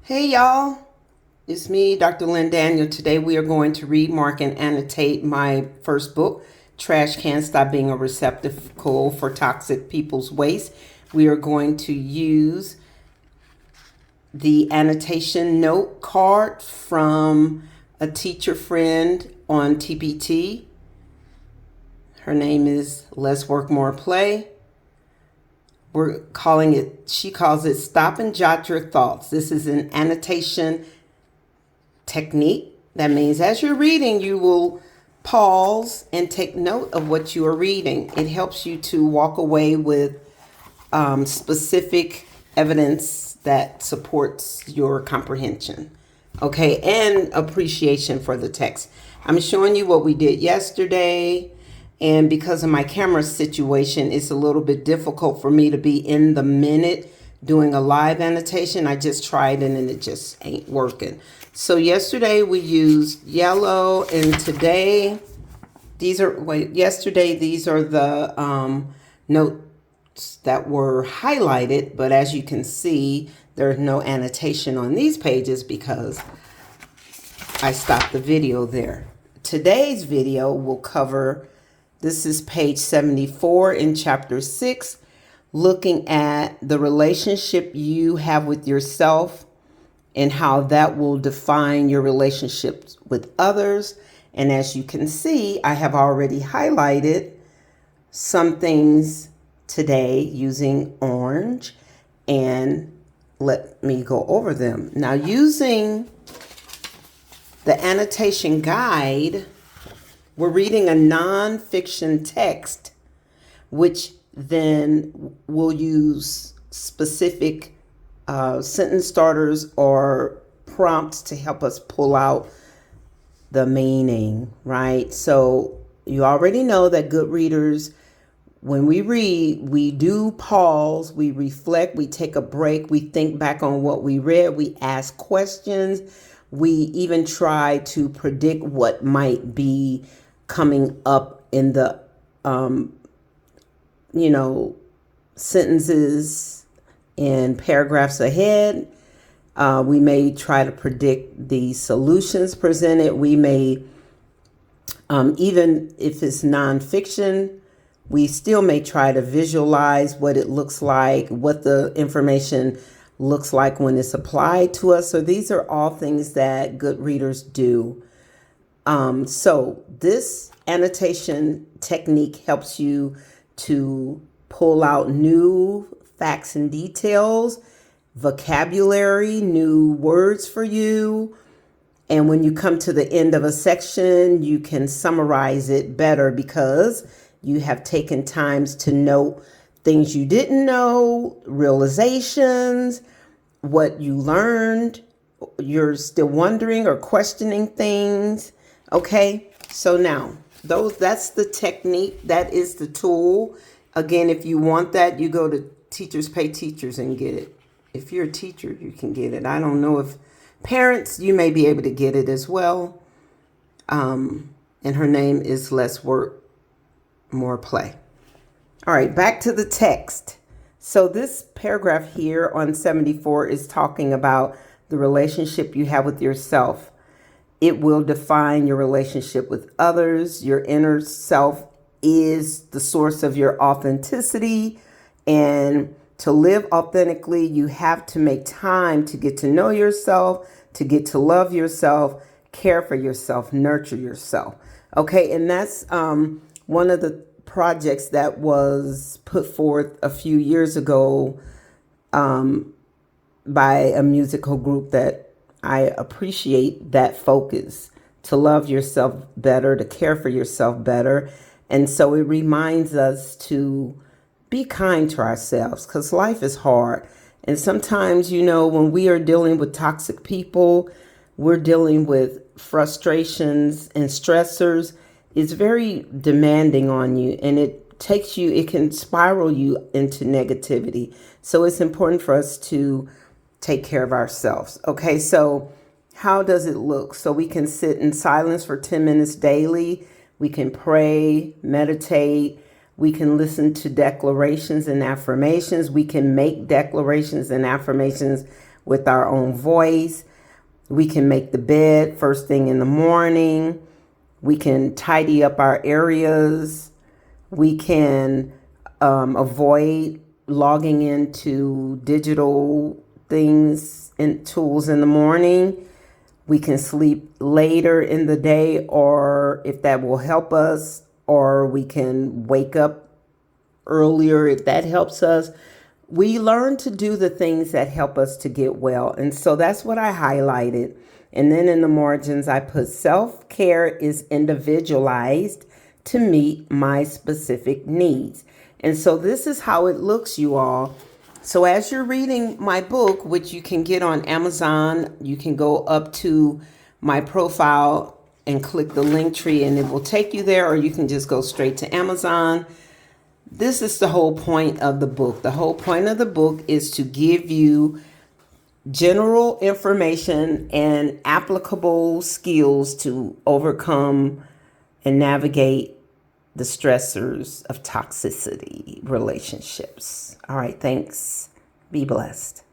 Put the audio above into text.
Hey y'all, it's me, Dr. Lynn Daniel. Today we are going to read, mark, and annotate my first book, Trash Can Stop Being a Receptacle for Toxic People's Waste. We are going to use the annotation note card from a teacher friend on TPT. Her name is Less Work, More Play. We're calling it, she calls it Stop and Jot Your Thoughts. This is an annotation technique. That means as you're reading, you will pause and take note of what you are reading. It helps you to walk away with specific evidence that supports your comprehension. Okay, and appreciation for the text. I'm showing you what we did yesterday. And because of my camera situation, it's a little bit difficult for me to be in the minute doing a live annotation. I just tried it and it just ain't working. So yesterday we used yellow, and today these are the notes that were highlighted. But as you can see, there's no annotation on these pages because I stopped the video there. Today's video will cover, this is page 74 in chapter 6, looking at the relationship you have with yourself and how that will define your relationships with others. And as you can see, I have already highlighted some things today using orange, and let me go over them. Now, using the annotation guide, we're reading a nonfiction text, which then will use specific sentence starters or prompts to help us pull out the meaning, right? So you already know that good readers, when we read, we do pause, we reflect, we take a break, we think back on what we read, we ask questions, we even try to predict what might be coming up in the, sentences and paragraphs ahead. We may try to predict the solutions presented. We may, even if it's nonfiction, we still may try to visualize what it looks like, what the information looks like when it's applied to us. So these are all things that good readers do. So this annotation technique helps you to pull out new facts and details, vocabulary, new words for you. And when you come to the end of a section, you can summarize it better because you have taken times to note things you didn't know, realizations, what you learned, you're still wondering or questioning things. Okay, so now that's the technique. That is the tool. Again, if you want that, you go to Teachers Pay Teachers and get it. If you're a teacher, you can get it. I don't know if parents, you may be able to get it as well. And her name is Less Work, More Play. All right, back to the text. So this paragraph here on 74 is talking about the relationship you have with yourself. It will define your relationship with others. Your inner self is the source of your authenticity. And to live authentically, you have to make time to get to know yourself, to get to love yourself, care for yourself, nurture yourself. Okay, and that's one of the projects that was put forth a few years ago by a musical group that I appreciate, that focus to love yourself better, to care for yourself better. And so it reminds us to be kind to ourselves because life is hard. And sometimes, when we are dealing with toxic people, we're dealing with frustrations and stressors. It's very demanding on you, and it can spiral you into negativity. So it's important for us to take care of ourselves. Okay, so how does it look? So we can sit in silence for 10 minutes daily. We can pray, meditate. We can listen to declarations and affirmations. We can make declarations and affirmations with our own voice. We can make the bed first thing in the morning. We can tidy up our areas. We can avoid logging into digital things and tools in the morning. We can sleep later in the day, or if that will help us, or we can wake up earlier if that helps us. We learn to do the things that help us to get well. And so that's what I highlighted. And then in the margins, I put self-care is individualized to meet my specific needs. And so this is how it looks, you all. So as you're reading my book, which you can get on Amazon, you can go up to my profile and click the link tree and it will take you there, or you can just go straight to Amazon. This is the whole point of the book. The whole point of the book is to give you general information and applicable skills to overcome and navigate the stressors of toxicity relationships. All right, thanks. Be blessed.